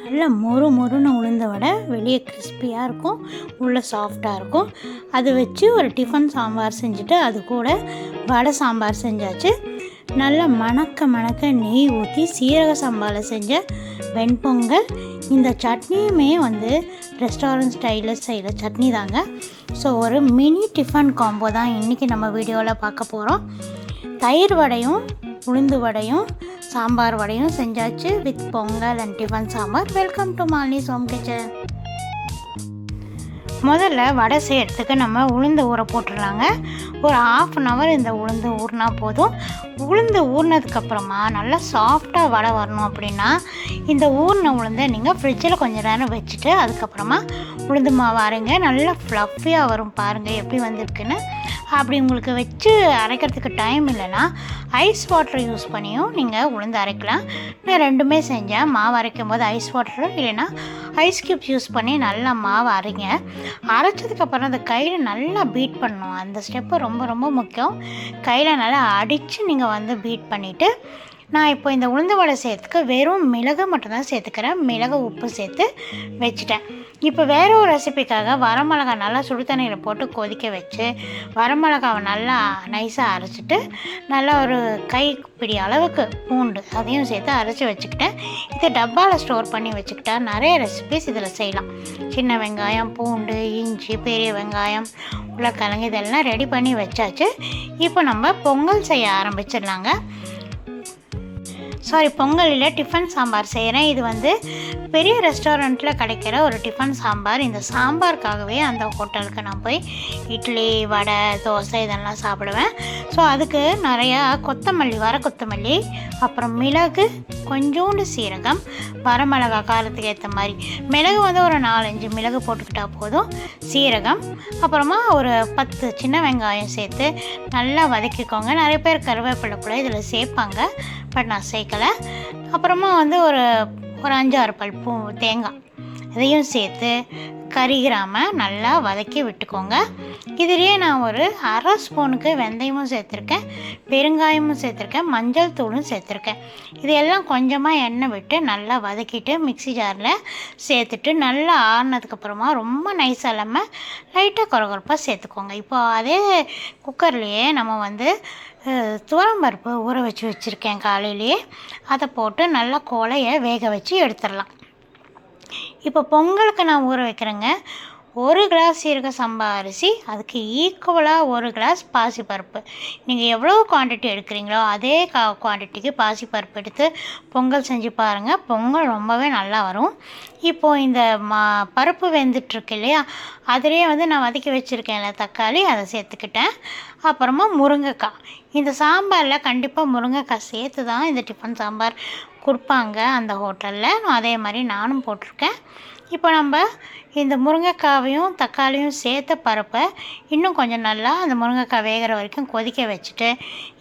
நல்ல மொறு மொறுன்னு உளுந்த வடை, வெளியே கிறிஸ்பியாக இருக்கும், உள்ளே சாஃப்டாக இருக்கும். அது வச்சு ஒரு டிஃபன் சாம்பார் செஞ்சுட்டு அது கூட வடை சாம்பார் செஞ்சாச்சு. நல்லா மணக்க மணக்க நெய் ஊற்றி சீரக சம்பாவில் செஞ்ச வெண்பொங்கல். இந்த சட்னியுமே ரெஸ்டாரண்ட் ஸ்டைலில் செய்கிற சட்னி தாங்க. ஸோ ஒரு மினி டிஃபன் காம்போ தான் இன்றைக்கி நம்ம வீடியோவில் பார்க்க போகிறோம். தயிர் வடையும் உளுந்து வடையும் சாம்பார் வடையும் செஞ்சாச்சு with Pongal and tiffin sambar. Welcome to Malini's home kitchen. முதல்ல வடை செய்கிறதுக்கு நம்ம உளுந்து ஊற போட்டுடலாங்க. ஒரு 1/2 hour இந்த உளுந்து ஊறினா போதும். உளுந்து ஊறினதுக்கப்புறமா நல்லா சாஃப்டாக வடை வரணும் அப்படின்னா இந்த ஊறின உளுந்தை நீங்கள் ஃப்ரிட்ஜில் கொஞ்சம் நேரம் வச்சுட்டு அதுக்கப்புறமா உளுந்து மாவு அரைங்க. நல்லா ஃப்ளஃபியாக வரும். பாருங்கள் எப்படி வந்திருக்குன்னு. அப்படி உங்களுக்கு வச்சு அரைக்கிறதுக்கு டைம் இல்லைன்னா ஐஸ் வாட்டர் யூஸ் பண்ணியும் நீங்கள் உளுந்து அரைக்கலாம். நான் ரெண்டுமே செஞ்சேன். மாவு அரைக்கும் போது ஐஸ் வாட்டர் இல்லைன்னா ஐஸ் க்யூப்ஸ் யூஸ் பண்ணி நல்லா மாவு அரைங்க. அரைச்சதுக்கப்புறம் அந்த கையில் நல்லா பீட் பண்ணணும். அந்த ஸ்டெப்பு ரொம்ப ரொம்ப முக்கியம். கையில் நல்லா அடித்து நீங்கள் பீட் பண்ணிவிட்டு நான் இப்போ இந்த உளுந்து வடை செய்கிறதுக்கு வெறும் மிளகு மட்டும்தான் சேர்த்துக்கிறேன். மிளகு உப்பு சேர்த்து வச்சுட்டேன். இப்போ வேறு ஒரு ரெசிபிக்காக வரமிளகாய் நல்லா சுடு தண்ணியில் போட்டு கொதிக்க வச்சு வரமிளகாவை நல்லா நைஸாக அரைச்சிட்டு நல்லா ஒரு கைப்பிடி அளவுக்கு பூண்டு அதையும் சேர்த்து அரைச்சி வச்சுக்கிட்டேன். இதை டப்பாவில் ஸ்டோர் பண்ணி வச்சுக்கிட்டா நிறைய ரெசிபிஸ் இதில் செய்யலாம். சின்ன வெங்காயம், பூண்டு, இஞ்சி, பெரிய வெங்காயம், உருளைக்கிழங்கு இதெல்லாம் ரெடி பண்ணி வச்சாச்சு. இப்போ நம்ம பொங்கல் செய்ய ஆரம்பிச்சிடலாங்க. பொங்கலில் டிஃபன் சாம்பார் செய்கிறேன். இது பெரிய ரெஸ்டாரண்ட்டில் கிடைக்கிற ஒரு டிஃபன் சாம்பார். இந்த சாம்பாருக்காகவே அந்த ஹோட்டலுக்கு நான் போய் இட்லி, வடை, தோசை இதெல்லாம் சாப்பிடுவேன். ஸோ அதுக்கு நிறையா கொத்தமல்லி, வர கொத்தமல்லி, அப்புறம் மிளகு, கொஞ்சோண்டு சீரகம், வரமிளகா காரத்துக்கு ஏற்ற மாதிரி. மிளகு ஒரு 4-5 மிளகு போட்டுக்கிட்டால் போதும். சீரகம், அப்புறமா ஒரு 10 சின்ன வெங்காயம் சேர்த்து நல்லா வதக்கிக்கோங்க. நிறைய பேர் கருவேப்பிலை கூட இதில் சேர்ப்பாங்க, பட் நான் சேர்க்கலை. அப்புறமா ஒரு 5-6 பல் தேங்காய் இதையும் சேர்த்து கறிகிராமல் நல்லா வதக்கி விட்டுக்கோங்க. இதுலேயே நான் ஒரு 1/2 ஸ்பூனுக்கு வெந்தயமும் சேர்த்துருக்கேன், பெருங்காயமும் சேர்த்துருக்கேன், மஞ்சள் தூளும் சேர்த்துருக்கேன். இதையெல்லாம் கொஞ்சமாக எண்ணெய் விட்டு நல்லா வதக்கிட்டு மிக்ஸி ஜாரில் சேர்த்துட்டு நல்லா ஆறுனதுக்கப்புறமா ரொம்ப நைஸாக இல்லாமல் லைட்டாக கொரகொரப்பாக சேர்த்துக்கோங்க. இப்போ அதே குக்கர்லேயே நம்ம துவரம்பருப்பு ஊற வச்சுருக்கேன் காலையிலேயே. அதை போட்டு நல்லா கோலையை வேக வச்சு எடுத்துடலாம். இப்போ பொங்கலுக்கு நான் ஊற வைக்கிறேங்க. 1 கிளாஸ் சீரக சம்பா அரிசி, அதுக்கு ஈக்குவலாக 1 கிளாஸ் பாசிப்பருப்பு. நீங்கள் எவ்வளோ குவான்டிட்டி எடுக்கிறீங்களோ அதே குவான்டிட்டிக்கு பாசிப்பருப்பு எடுத்து பொங்கல் செஞ்சு பாருங்கள். பொங்கல் ரொம்பவே நல்லா வரும். இப்போது இந்த பருப்பு வெந்துட்டுருக்கு இல்லையா, அதிலே நான் வதக்கி வச்சுருக்கேன்ல தக்காளி, அதை சேர்த்துக்கிட்டேன். அப்புறமா முருங்கைக்காய். இந்த சாம்பாரில் கண்டிப்பாக முருங்கைக்காய் சேர்த்து தான் இந்த டிஃபன் சாம்பார் கொடுப்பாங்க அந்த ஹோட்டலில். அதே மாதிரி நானும் போட்டிருக்கேன். இப்போ நம்ம இந்த முருங்கைக்காவையும் தக்காளியும் சேர்த்த பருப்பை இன்னும் கொஞ்சம் நல்லா அந்த முருங்கைக்காய் வேகிற வரைக்கும் கொதிக்க வச்சுட்டு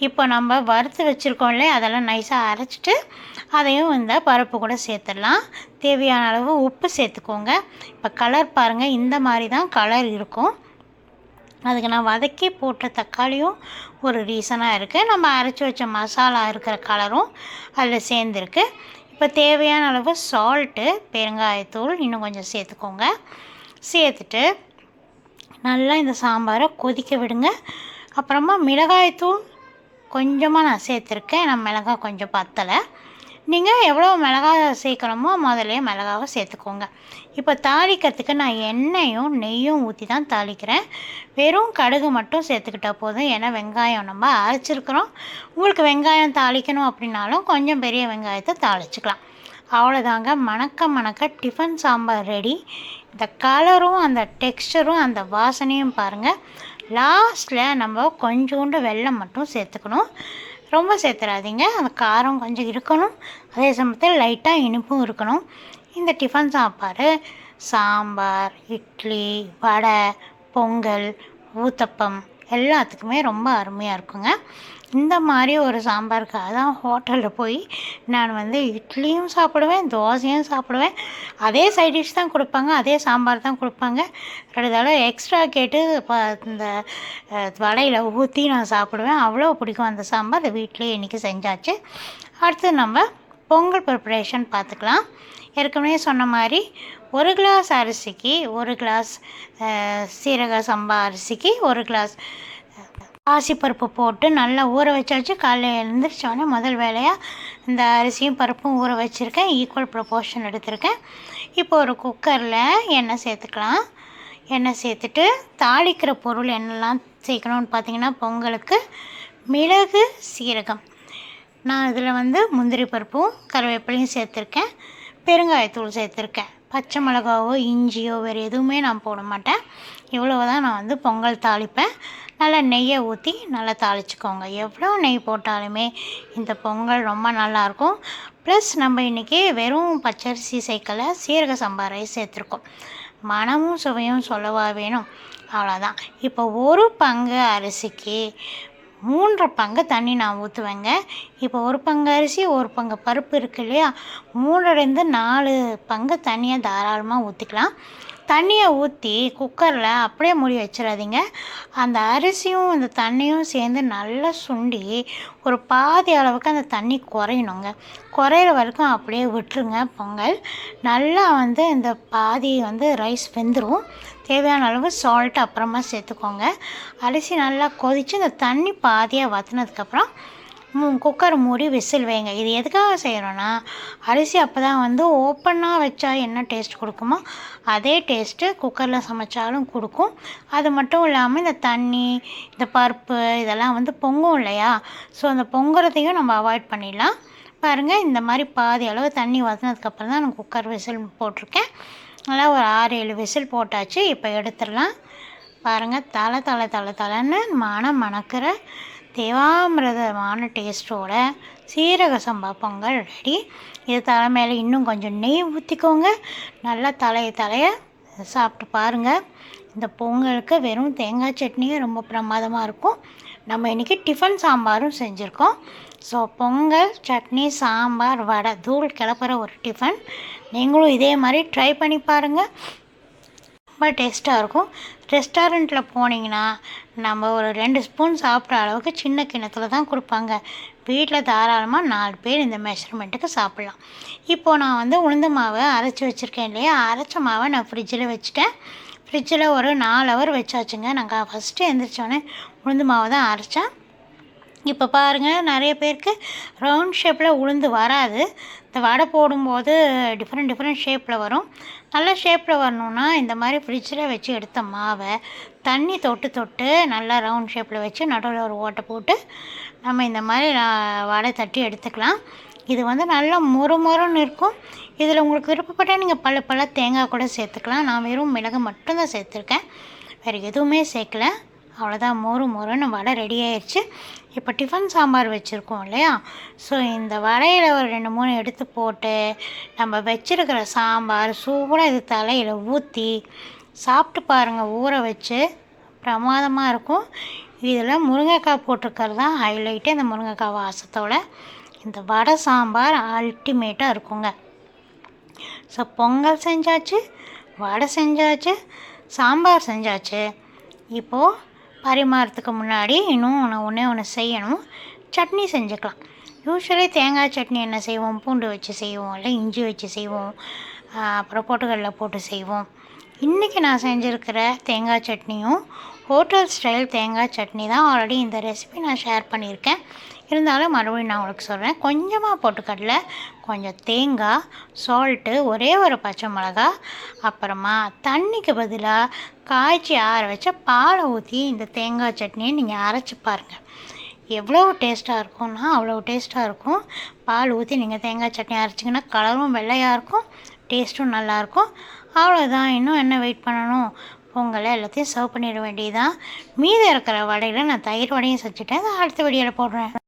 இப்போ நம்ம வறுத்து வச்சுருக்கோம்ல அதெல்லாம் நைஸாக அரைச்சிட்டு அதையும் இந்த பருப்பு கூட சேர்த்துடலாம். தேவையான அளவு உப்பு சேர்த்துக்கோங்க. இப்போ கலர் பாருங்கள், இந்த மாதிரி தான் கலர் இருக்கும். அதுக்கு நான் வதக்கி போட்ட தக்காளியும் ஒரு ரீசனாக இருக்குது. நம்ம அரைச்சி வச்ச மசாலா இருக்கிற கலரும் அதில் சேர்ந்துருக்கு. இப்போ தேவையான அளவு சால்ட்டு, பெருங்காயத்தூள் இன்னும் கொஞ்சம் சேர்த்துக்கோங்க. சேர்த்துட்டு நல்லா இந்த சாம்பாரை கொதிக்க விடுங்க. அப்புறமா மிளகாய்த்தூள் கொஞ்சமாக நான் சேர்த்துருக்கேன். நான் மிளகாய் கொஞ்சம் பத்தலை. நீங்கள் எவ்வளோ மிளகாய் சேர்க்கணுமோ முதல்ல மிளகாவை சேர்த்துக்கோங்க. இப்போ தாளிக்கிறதுக்கு நான் எண்ணெயும் நெய்யும் ஊற்றி தான் தாளிக்கிறேன். வெறும் கடுகு மட்டும் சேர்த்துக்கிட்டால் போதும். ஏன்னா வெங்காயம் நம்ம அரைச்சிருக்கிறோம். உங்களுக்கு வெங்காயம் தாளிக்கணும் அப்படின்னாலும் கொஞ்சம் பெரிய வெங்காயத்தை தாளிச்சிக்கலாம். அவ்வளோதாங்க. மணக்க மணக்க டிஃபன் சாம்பார் ரெடி. இந்த கலரும் அந்த டெக்ஸ்டரும் அந்த வாசனையும் பாருங்கள். லாஸ்ட்டில் நம்ம கொஞ்சோண்டு வெல்லம் மட்டும் சேர்த்துக்கணும். ரொம்ப சேர்த்துறாதீங்க. அந்த காரம் கொஞ்சம் இருக்கணும், அதே சமயத்தில் லைட்டாக இனிப்பும் இருக்கணும். இந்த டிஃபன் சாம்பார், இட்லி, வடை, பொங்கல், ஊத்தப்பம் எல்லாத்துக்குமே ரொம்ப அருமையாக இருக்குங்க. இந்த மாதிரி ஒரு சாம்பாருக்காக தான் ஹோட்டலில் போய் நான் இட்லியும் சாப்பிடுவேன், தோசையும் சாப்பிடுவேன். அதே சைட் டிஷ் தான் கொடுப்பாங்க, அதே சாம்பார் தான் கொடுப்பாங்க. 2 தடவை எக்ஸ்ட்ரா கேட்டு இந்த வடையில் ஊற்றி நான் சாப்பிடுவேன். அவ்வளோ பிடிக்கும் அந்த சாம்பார். வீட்டிலேயே இன்றைக்கி செஞ்சாச்சு. அடுத்து நம்ம பொங்கல் ப்ரிப்பரேஷன் பார்த்துக்கலாம். ஏற்கனவே சொன்ன மாதிரி 1 கிளாஸ் அரிசிக்கு 1 கிளாஸ் சீரக சம்பா அரிசிக்கு 1 கிளாஸ் பாசிப்பருப்பு போட்டு நல்லா ஊற வச்சாச்சு. காலையில் எழுந்திரிச்சோடனே முதல் வேலையாக இந்த அரிசியும் பருப்பும் ஊற வச்சுருக்கேன். ஈக்குவல் ப்ரொபோர்ஷன் எடுத்திருக்கேன். இப்போ ஒரு குக்கரில் எண்ணெய் சேர்த்துக்கலாம். எண்ணெய் சேர்த்துட்டு தாளிக்கிற பொருள் என்னெல்லாம் சேர்க்கணும்னு பார்த்தீங்கன்னா, பொங்கலுக்கு மிளகு, சீரகம், நான் இதில் முந்திரி பருப்பும் கருவேப்பிலையும் சேர்த்துருக்கேன். பெருங்காயத்தூள் சேர்த்துருக்கேன். பச்சை மிளகாவோ இஞ்சியோ வேறு எதுவுமே நான் போட மாட்டேன். இவ்வளோ தான் நான் பொங்கல் தாளிப்பேன். நல்லா நெய்யை ஊற்றி நல்லா தாளிச்சுக்கோங்க. எவ்வளோ நெய் போட்டாலுமே இந்த பொங்கல் ரொம்ப நல்லாயிருக்கும். ப்ளஸ் நம்ம இன்றைக்கி வெறும் பச்சரிசி சேர்க்கலை, சீரக சம்பா ரைஸ் சேர்த்துருக்கோம். மனமும் சுவையும் சொல்லவா வேணும். அவ்வளோதான். இப்போ 1 பங்கு அரிசிக்கு 3 பங்கு தண்ணி நான் ஊற்றுவேங்க. இப்போ 1 பங்கு அரிசி 1 பங்கு பருப்பு இருக்குது இல்லையா, 3லேருந்து 4 பங்கு தண்ணியை தாராளமாக ஊற்றிக்கலாம். தண்ணியை ஊற்றி குக்கரில் அப்படியே மூடி வச்சிடாதீங்க. அந்த அரிசியும் இந்த தண்ணியும் சேர்ந்து நல்லா சுண்டி ஒரு பாதி அளவுக்கு அந்த தண்ணி குறையணுங்க. குறையிற வரைக்கும் அப்படியே விட்டுருங்க. பொங்கல் நல்லா இந்த பாதி ரைஸ் வெந்துடும். தேவையான அளவு சால்ட் அப்புறமா சேர்த்துக்கோங்க. அரிசி நல்லா கொதித்து இந்த தண்ணி பாதியாக வற்றினதுக்கப்புறம் குக்கர் மூடி விசில் வைங்க. இது எதுக்காக செய்கிறோன்னா, அரிசி அப்போ தான் ஓப்பனாக வச்சா என்ன டேஸ்ட் கொடுக்குமோ அதே டேஸ்ட்டு குக்கரில் சமைச்சாலும் கொடுக்கும். அது மட்டும் இல்லாமல் இந்த தண்ணி, இந்த பருப்பு இதெல்லாம் பொங்கும் இல்லையா, ஸோ அந்த பொங்குறதையும் நம்ம அவாய்ட் பண்ணிடலாம். பாருங்கள், இந்த மாதிரி பாதி அளவு தண்ணி வற்றினதுக்கப்புறம் தான் நான் குக்கர் விசில் போட்டிருக்கேன். நல்லா ஒரு 6-7 விசில் போட்டாச்சு. இப்போ எடுத்துடலாம். பாருங்கள், தலைன்னு மணக்கிற தேவாமிரதமான டேஸ்ட்டோட சீரக சம்பா பொங்கல் ரெடி. இது தலைமையில் இன்னும் கொஞ்சம் நெய் ஊற்றிக்கோங்க. நல்லா தலையை சாப்பிட்டு பாருங்கள். இந்த பொங்கலுக்கு வெறும் தேங்காய் சட்னியும் ரொம்ப பிரமாதமாக இருக்கும். நம்ம இன்றைக்கி டிஃபன் சாம்பாரும் செஞ்சுருக்கோம். ஸோ பொங்கல், சட்னி, சாம்பார், வடை, தூள் கிளப்புற ஒரு டிஃபன். நீங்களும் இதே மாதிரி ட்ரை பண்ணி பாருங்கள். ரொம்ப டேஸ்ட்டாக இருக்கும். ரெஸ்டாரண்ட்டில் போனீங்கன்னா நம்ம ஒரு 2 ஸ்பூன் சாப்பிட்ற அளவுக்கு சின்ன கிண்ணத்தில் தான் கொடுப்பாங்க. வீட்டில் தாராளமாக 4 பேர் இந்த மெஷர்மெண்ட்டுக்கு சாப்பிட்லாம். இப்போது நான் உளுந்து மாவை அரைச்சி வச்சுருக்கேன் இல்லையா, அரைச்ச மாவை நான் ஃப்ரிட்ஜில் வச்சுட்டேன். ஃப்ரிட்ஜில் ஒரு 4 ஹவர் வச்சாச்சுங்க. நாங்கள் ஃபஸ்ட்டு எழுந்திரிச்சோன்னே உளுந்து மாவை தான் அரைச்சேன். இப்போ பாருங்கள், நிறைய பேருக்கு ரவுண்ட் ஷேப்பில் உளுந்து வராது. இந்த வடை போடும்போது டிஃப்ரெண்ட் ஷேப்பில் வரும். நல்ல ஷேப்பில் வரணுன்னா இந்த மாதிரி ஃப்ரிட்ஜில் வச்சு எடுத்த மாவை தண்ணி தொட்டு நல்லா ரவுண்ட் ஷேப்பில் வச்சு நடுவில் ஒரு ஓட்டை போட்டு நம்ம இந்த மாதிரி வடை தட்டி எடுத்துக்கலாம். இது நல்லா மொறுன்னு இருக்கும். இதில் உங்களுக்கு விருப்பப்பட்டால் நீங்கள் பல தேங்காய் கூட சேர்த்துக்கலாம். நான் வெறும் மிளகு மட்டும்தான் சேர்த்துருக்கேன், வேறு எதுவுமே சேர்க்கல. அவ்வளோதான், மொறுன்னு வடை ரெடி ஆயிடுச்சு. இப்போ டிஃபன் சாம்பார் வச்சுருக்கோம் இல்லையா, ஸோ இந்த வடையில் ஒரு 2-3 எடுத்து போட்டு நம்ம வச்சுருக்கிற சாம்பார் சூடாக இது தலையில் ஊற்றி சாப்பிட்டு பாருங்கள். ஊற வச்சு பிரமாதமாக இருக்கும். இதில் முருங்கைக்காய் போட்டிருக்கிறது தான் ஹைலைட்டு. இந்த முருங்கைக்காய் வாசத்தோட இந்த வடை சாம்பார் அல்டிமேட்டாக இருக்குங்க. ஸோ பொங்கல் செஞ்சாச்சு, வடை செஞ்சாச்சு, சாம்பார் செஞ்சாச்சு. இப்போது பரிமாறத்துக்கு முன்னாடி இன்னும் ஒன்று செய்யணும். சட்னி செஞ்சுக்கலாம். யூஸ்வலி தேங்காய் சட்னி என்ன செய்வோம், பூண்டு வச்சு செய்வோம், இல்லை இஞ்சி வச்சு செய்வோம், அப்புறம் பொட்டுக்கடலை போட்டு செய்வோம். இன்றைக்கி நான் செஞ்சுருக்கிற தேங்காய் சட்னியும் ஹோட்டல் ஸ்டைல் தேங்காய் சட்னி தான். ஆல்ரெடி இந்த ரெசிபி நான் ஷேர் பண்ணியிருக்கேன். இருந்தாலும் மறுபடியும் நான் உங்களுக்கு சொல்கிறேன். கொஞ்சமாக பொட்டுக்கடலை, கொஞ்சம் தேங்காய், சால்ட்டு, ஒரே ஒரு பச்சை மிளகா, அப்புறமா தண்ணிக்கு பதிலாக காய்ச்சி ஆற வச்ச பாலை ஊற்றி இந்த தேங்காய் சட்னியை நீங்கள் அரைச்சி பாருங்கள். எவ்வளோ டேஸ்ட்டாக இருக்கும்னா அவ்வளோ டேஸ்ட்டாக இருக்கும். பால் ஊற்றி நீங்கள் தேங்காய் சட்னி அரைச்சிங்கன்னா கலரும் வெள்ளையாக இருக்கும், டேஸ்ட்டும் நல்லாயிருக்கும். அவ்வளோதான். இன்னும் என்ன வெயிட் பண்ணணும்? பொங்கலை எல்லாத்தையும் சர்வ் பண்ணிட வேண்டியதுதான். மீதி இருக்கிற வடையில் நான் தயிர் வடையும் செஞ்சுட்டேன். அதை அடுத்த வீடியோவில் போடுறேன்.